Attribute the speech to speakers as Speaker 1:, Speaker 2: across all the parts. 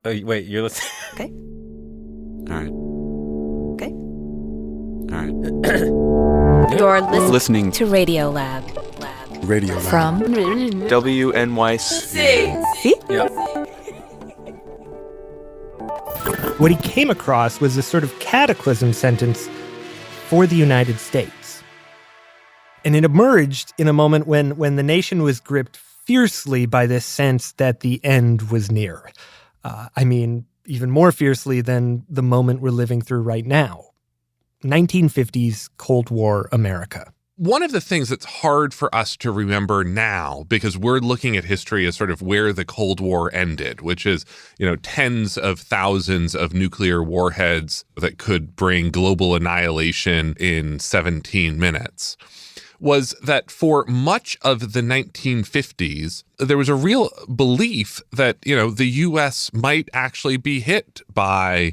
Speaker 1: Oh, wait, you're listening?
Speaker 2: Okay.
Speaker 3: All right.
Speaker 2: Okay.
Speaker 3: All right.
Speaker 2: You're
Speaker 3: Listening
Speaker 2: to Radiolab.
Speaker 3: Radio
Speaker 2: From
Speaker 3: WNYC.
Speaker 2: See?
Speaker 1: Yep.
Speaker 4: What he came across was a sort of cataclysm sentence for the United States. And it emerged in a moment when the nation was gripped fiercely by this sense that the end was near. Even more fiercely than the moment we're living through right now. 1950s Cold War America.
Speaker 5: One of the things that's hard for us to remember now, because we're looking at history as sort of where the Cold War ended, which is, tens of thousands of nuclear warheads that could bring global annihilation in 17 minutes, was that for much of the 1950s, there was a real belief that, the U.S. might actually be hit by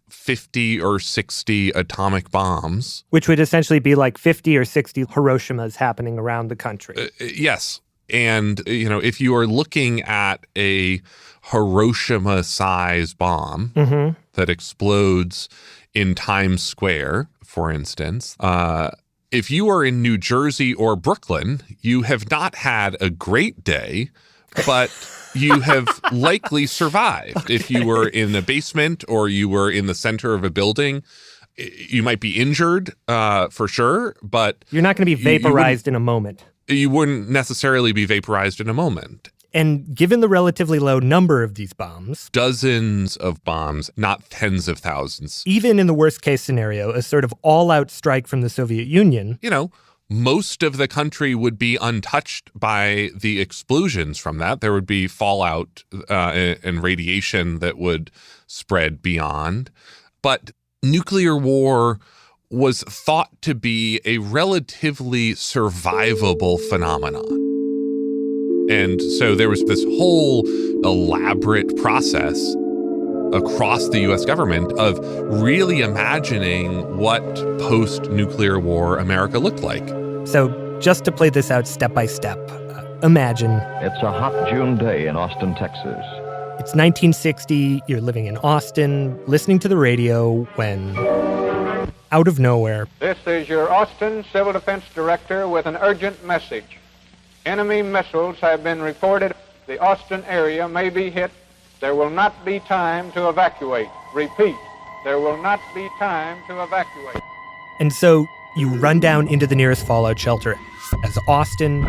Speaker 5: 50 or 60 atomic bombs.
Speaker 4: Which would essentially be like 50 or 60 Hiroshimas happening around the country.
Speaker 5: Yes. And, if you are looking at a Hiroshima-size bomb that explodes in Times Square, for instance, if you are in New Jersey or Brooklyn, you have not had a great day, but you have likely survived. Okay. If you were in the basement or you were in the center of a building, you might be injured for sure, but
Speaker 4: you're not going to be vaporized in a moment.
Speaker 5: You wouldn't necessarily be vaporized in a moment.
Speaker 4: And given the relatively low number of these bombs,
Speaker 5: dozens of bombs, not tens of thousands.
Speaker 4: Even in the worst case scenario, a sort of all-out strike from the Soviet Union,
Speaker 5: most of the country would be untouched by the explosions from that. There would be fallout and radiation that would spread beyond. But nuclear war was thought to be a relatively survivable phenomenon. And so there was this whole elaborate process across the U.S. government of really imagining what post-nuclear war America looked like.
Speaker 4: So just to play this out step by step, imagine.
Speaker 6: It's a hot June day in Austin, Texas.
Speaker 4: It's 1960, you're living in Austin, listening to the radio when, out of nowhere...
Speaker 7: This is your Austin Civil Defense Director with an urgent message. Enemy missiles have been reported. The Austin area may be hit. There will not be time to evacuate. Repeat, there will not be time to evacuate.
Speaker 4: And so you run down into the nearest fallout shelter as Austin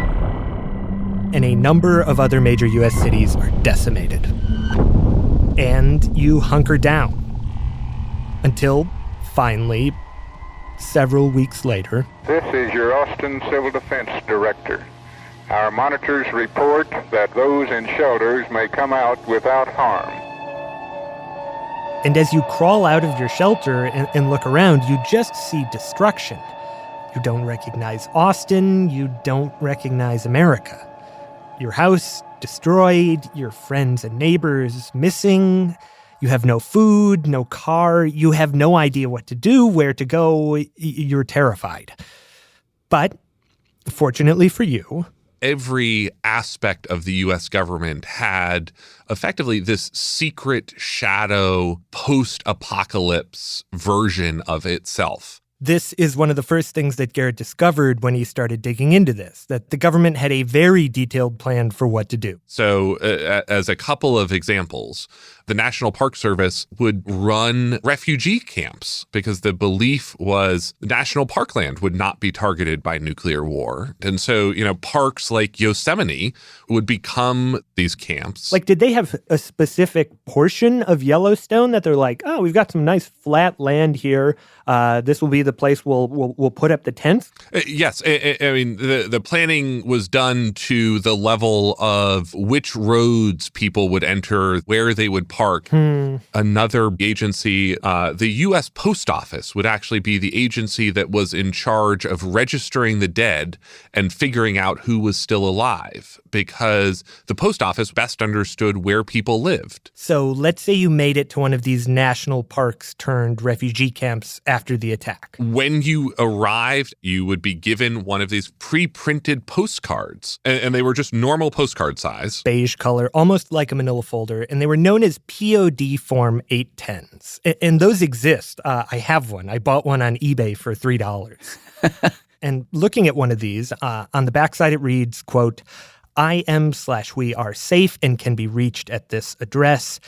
Speaker 4: and a number of other major U.S. cities are decimated. And you hunker down until, finally, several weeks later...
Speaker 7: This is your Austin Civil Defense Director. Our monitors report that those in shelters may come out without harm.
Speaker 4: And as you crawl out of your shelter and look around, you just see destruction. You don't recognize Austin. You don't recognize America. Your house destroyed, your friends and neighbors missing. You have no food, no car. You have no idea what to do, where to go. You're terrified. But fortunately for you...
Speaker 5: every aspect of the U.S. government had effectively this secret shadow post-apocalypse version of itself.
Speaker 4: This is one of the first things that Garrett discovered when he started digging into this, that the government had a very detailed plan for what to do.
Speaker 5: So as a couple of examples, the National Park Service would run refugee camps because the belief was national parkland would not be targeted by nuclear war. And so, parks like Yosemite would become these camps.
Speaker 4: Like, did they have a specific portion of Yellowstone that they're like, oh, we've got some nice flat land here. This will be the place we'll put up the tents?
Speaker 5: Yes. I mean, the planning was done to the level of which roads people would enter, where they would park. Another agency, the U.S. Post Office, would actually be the agency that was in charge of registering the dead and figuring out who was still alive. because the post office best understood where people lived.
Speaker 4: So let's say you made it to one of these national parks turned refugee camps after the attack.
Speaker 5: When you arrived, you would be given one of these pre-printed postcards, and they were just normal postcard size.
Speaker 4: Beige color, almost like a manila folder, and they were known as POD Form 810s. And those exist. I have one. I bought one on eBay for $3. And looking at one of these, on the backside it reads, quote, I am/we are safe and can be reached at this address.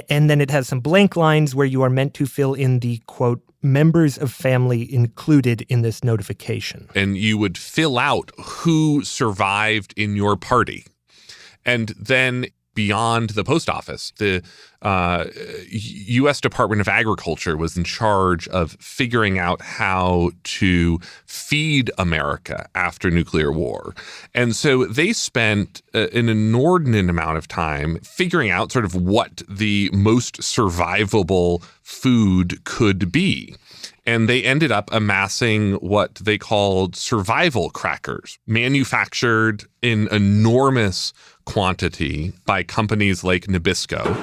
Speaker 4: And then it has some blank lines where you are meant to fill in the, quote, members of family included in this notification.
Speaker 5: And you would fill out who survived in your party. And then beyond the post office, the U.S. Department of Agriculture was in charge of figuring out how to feed America after nuclear war. And so they spent an inordinate amount of time figuring out sort of what the most survivable food could be. And they ended up amassing what they called survival crackers, manufactured in enormous quantity by companies like Nabisco.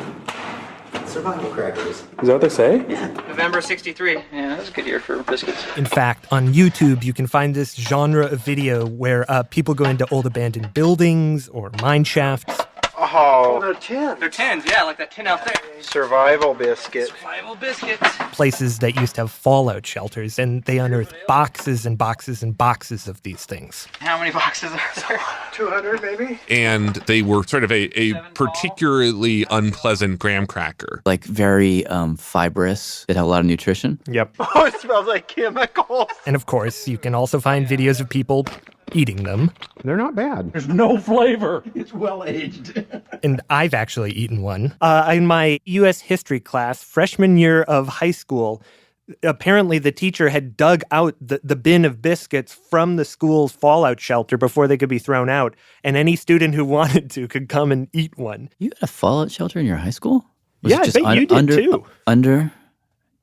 Speaker 1: Survival crackers.
Speaker 8: Is that what they say?
Speaker 1: Yeah. November 63. Yeah, that was a good year for biscuits.
Speaker 4: In fact, on YouTube, you can find this genre of video where people go into old abandoned buildings or mine shafts.
Speaker 8: Oh,
Speaker 1: They're tins. They're tins, yeah, like that tin out there.
Speaker 8: survival biscuit.
Speaker 1: Survival biscuits.
Speaker 4: Places that used to have fallout shelters, and they unearthed boxes and boxes and boxes of these things.
Speaker 1: How many boxes are there?
Speaker 8: 200 maybe?
Speaker 5: And they were sort of a particularly unpleasant graham cracker.
Speaker 9: Like very fibrous. It had a lot of nutrition.
Speaker 4: Yep.
Speaker 8: Oh, it smells like chemicals.
Speaker 4: And of course, you can also find videos of people eating them.
Speaker 10: They're not bad.
Speaker 8: There's no flavor.
Speaker 10: It's well aged.
Speaker 4: And I've actually eaten one. In my U.S. history class, freshman year of high school, apparently the teacher had dug out the bin of biscuits from the school's fallout shelter before they could be thrown out. And any student who wanted to could come and eat one.
Speaker 9: You had a fallout shelter in your high school?
Speaker 4: Yeah, I bet you did too.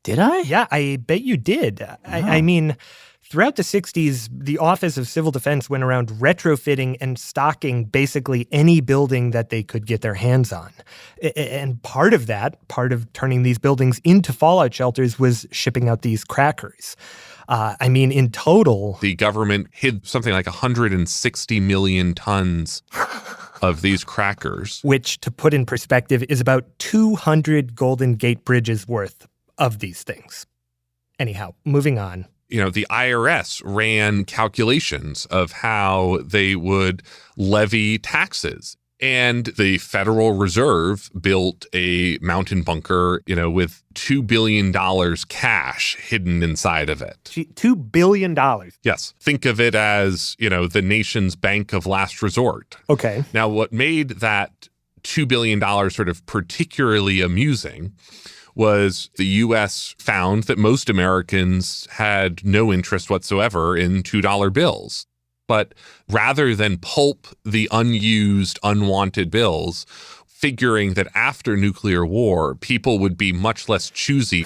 Speaker 9: Did I?
Speaker 4: Yeah, I bet you did. I mean, throughout the 60s, the Office of Civil Defense went around retrofitting and stocking basically any building that they could get their hands on. And part of turning these buildings into fallout shelters was shipping out these crackers. In total,
Speaker 5: The government hid something like 160 million tons of these crackers.
Speaker 4: which, to put in perspective, is about 200 Golden Gate Bridges worth of these things. Anyhow, moving on.
Speaker 5: You know, the IRS ran calculations of how they would levy taxes. And the Federal Reserve built a mountain bunker, with $2 billion cash hidden inside of it.
Speaker 4: $2 billion.
Speaker 5: Yes. Think of it as, the nation's bank of last resort.
Speaker 4: Okay.
Speaker 5: Now, what made that $2 billion sort of particularly amusing was the U.S. found that most Americans had no interest whatsoever in $2 bills. But rather than pulp the unused, unwanted bills, figuring that after nuclear war, people would be much less choosy,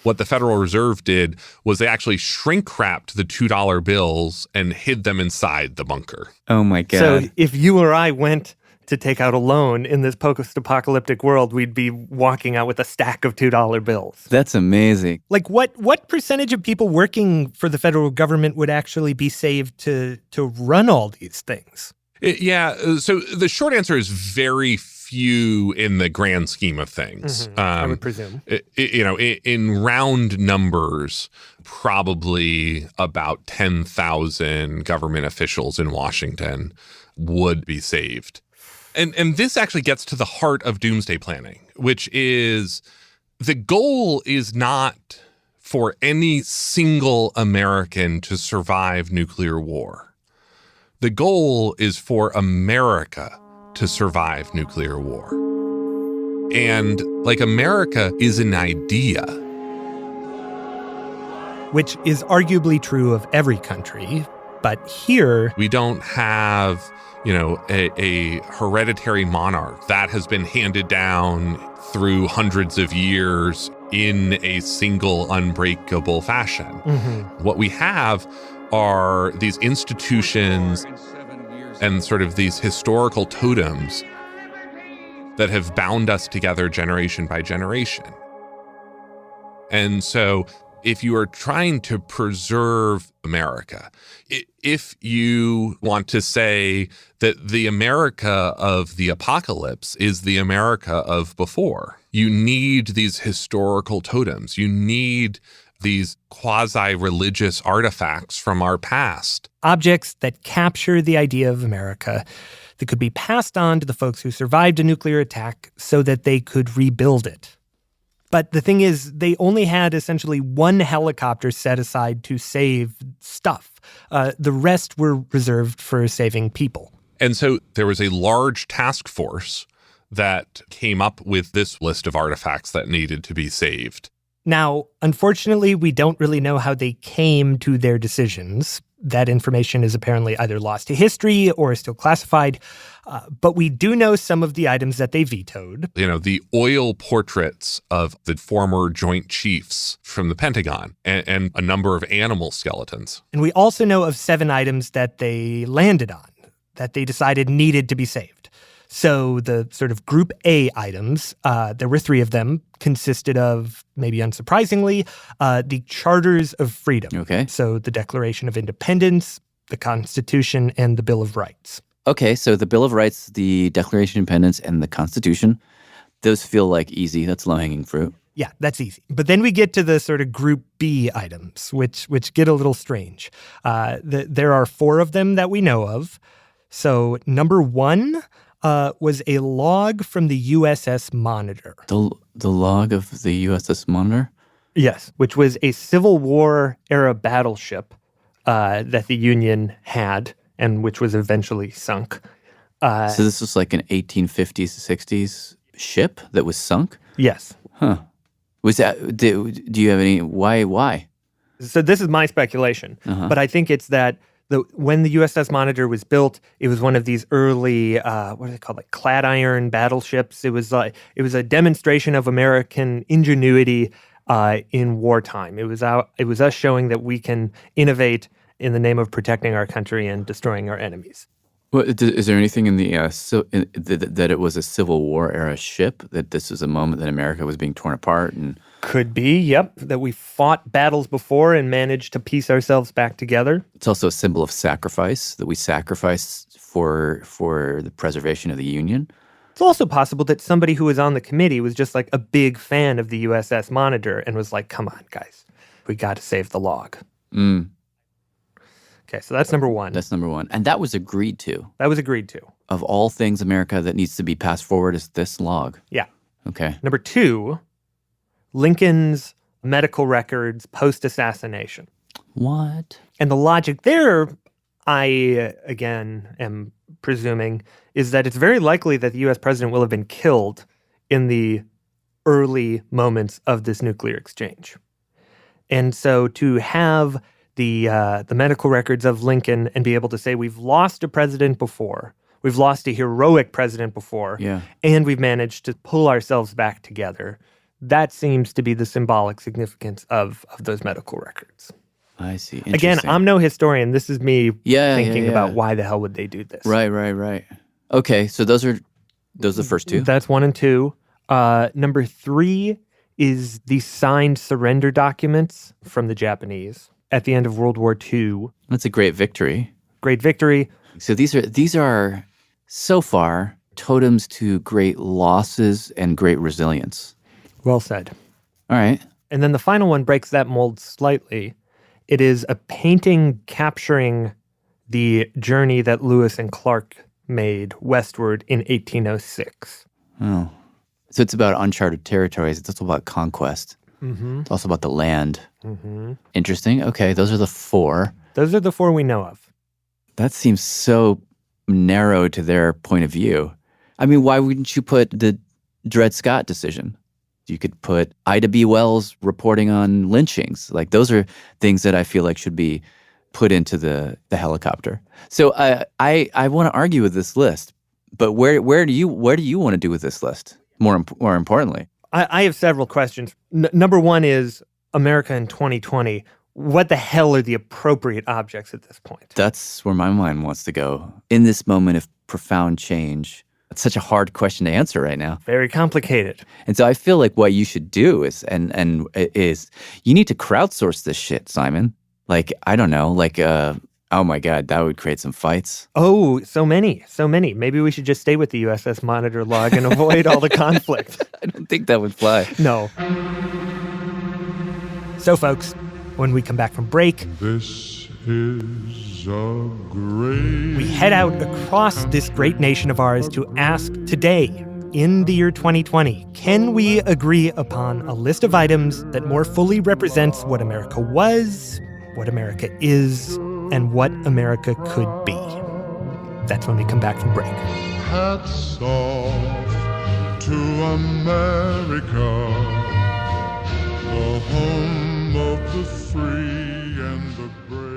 Speaker 5: what the Federal Reserve did was they actually shrink-wrapped the $2 bills and hid them inside the bunker.
Speaker 9: Oh, my God.
Speaker 4: So if you or I went to take out a loan in this post-apocalyptic world, we'd be walking out with a stack of $2 bills.
Speaker 9: That's amazing.
Speaker 4: Like what percentage of people working for the federal government would actually be saved to run all these things?
Speaker 5: So the short answer is very few in the grand scheme of things.
Speaker 4: I would presume.
Speaker 5: In round numbers, probably about 10,000 government officials in Washington would be saved. And this actually gets to the heart of doomsday planning, which is the goal is not for any single American to survive nuclear war. The goal is for America to survive nuclear war. And America is an idea.
Speaker 4: Which is arguably true of every country. But here,
Speaker 5: we don't have a hereditary monarch that has been handed down through hundreds of years in a single unbreakable fashion.
Speaker 4: Mm-hmm.
Speaker 5: What we have are these institutions and sort of these historical totems that have bound us together generation by generation. And so if you are trying to preserve America, if you want to say that the America of the apocalypse is the America of before, you need these historical totems. You need these quasi-religious artifacts from our past.
Speaker 4: Objects that capture the idea of America that could be passed on to the folks who survived a nuclear attack so that they could rebuild it. But the thing is, they only had essentially one helicopter set aside to save stuff. The rest were reserved for saving people.
Speaker 5: And so there was a large task force that came up with this list of artifacts that needed to be saved.
Speaker 4: Now, unfortunately, we don't really know how they came to their decisions. That information is apparently either lost to history or is still classified. But we do know some of the items that they vetoed.
Speaker 5: You know, the oil portraits of the former Joint Chiefs from the Pentagon and a number of animal skeletons.
Speaker 4: And we also know of 7 items that they landed on, that they decided needed to be saved. So the sort of Group A items, there were 3 of them, consisted of, maybe unsurprisingly, the Charters of Freedom.
Speaker 9: Okay.
Speaker 4: So the Declaration of Independence, the Constitution, and the Bill of Rights.
Speaker 9: Okay, so the Bill of Rights, the Declaration of Independence, and the Constitution, those feel like easy. That's low-hanging fruit.
Speaker 4: Yeah, that's easy. But then we get to the sort of Group B items, which get a little strange. There are 4 of them that we know of. So number 1 was a log from the USS Monitor.
Speaker 9: The log of the USS Monitor?
Speaker 4: Yes, which was a Civil War-era battleship that the Union had and which was eventually sunk.
Speaker 9: So this was like an 1850s, 60s ship that was sunk?
Speaker 4: Yes.
Speaker 9: Huh. Was that, do you have any, why?
Speaker 4: So this is my speculation, but I think it's that when the USS Monitor was built, it was one of these early, what are they called, like clad iron battleships. It was a demonstration of American ingenuity in wartime. It was us showing that we can innovate in the name of protecting our country and destroying our enemies.
Speaker 9: Well, is there anything in the that it was a Civil War era ship, that this was a moment that America was being torn apart? And
Speaker 4: could be, yep, that we fought battles before and managed to piece ourselves back together.
Speaker 9: It's also a symbol of sacrifice, that we sacrificed for the preservation of the Union.
Speaker 4: It's also possible that somebody who was on the committee was just like a big fan of the USS Monitor and was like, come on, guys, we got to save the log. Okay, so that's number 1.
Speaker 9: That's number 1. And that was agreed to.
Speaker 4: That was agreed to.
Speaker 9: Of all things, America, that needs to be passed forward is this log.
Speaker 4: Yeah.
Speaker 9: Okay.
Speaker 4: Number 2, Lincoln's medical records post-assassination.
Speaker 9: What?
Speaker 4: And the logic there, I, again, am presuming, is that it's very likely that the U.S. president will have been killed in the early moments of this nuclear exchange. And so to have the medical records of Lincoln and be able to say we've lost a president before, we've lost a heroic president before, and we've managed to pull ourselves back together, that seems to be the symbolic significance of those medical records.
Speaker 9: I see.
Speaker 4: Again, I'm no historian. This is me thinking about why the hell would they do this.
Speaker 9: Right. Okay, so those are the first 2?
Speaker 4: That's 1 and 2. Number 3 is the signed surrender documents from the Japanese at the end of World War II.
Speaker 9: That's a great victory.
Speaker 4: Great victory.
Speaker 9: So these are so far totems to great losses and great resilience.
Speaker 4: Well said.
Speaker 9: All right.
Speaker 4: And then the final one breaks that mold slightly. It is a painting capturing the journey that Lewis and Clark made westward in 1806.
Speaker 9: Oh. So it's about uncharted territories. It's also about conquest.
Speaker 4: Mm-hmm.
Speaker 9: It's also about the land.
Speaker 4: Mm-hmm.
Speaker 9: Interesting. Okay, those are the 4.
Speaker 4: Those are the 4 we know of.
Speaker 9: That seems so narrow to their point of view. I mean, why wouldn't you put the Dred Scott decision? You could put Ida B. Wells reporting on lynchings. Like, those are things that I feel like should be put into the helicopter. So I want to argue with this list, but where do you want to do with this list? More importantly,
Speaker 4: I have several questions. Number 1 is America in 2020. what the hell are the appropriate objects at this point?
Speaker 9: That's where my mind wants to go. In this moment of profound change, it's such a hard question to answer right now.
Speaker 4: Very complicated.
Speaker 9: And so I feel like what you should do is you need to crowdsource this shit, Simon. Like, I don't know, like, oh my God, that would create some fights.
Speaker 4: Oh, so many. Maybe we should just stay with the USS Monitor log and avoid all the conflict.
Speaker 9: I don't think that would fly.
Speaker 4: No. So, folks, when we come back from break,
Speaker 11: This is a great...
Speaker 4: we head out across this great nation of ours to ask today, in the year 2020, can we agree upon a list of items that more fully represents what America was, what America is, and what America could be? That's when we come back from break.
Speaker 11: Hats off to America, the home of the free and the brave.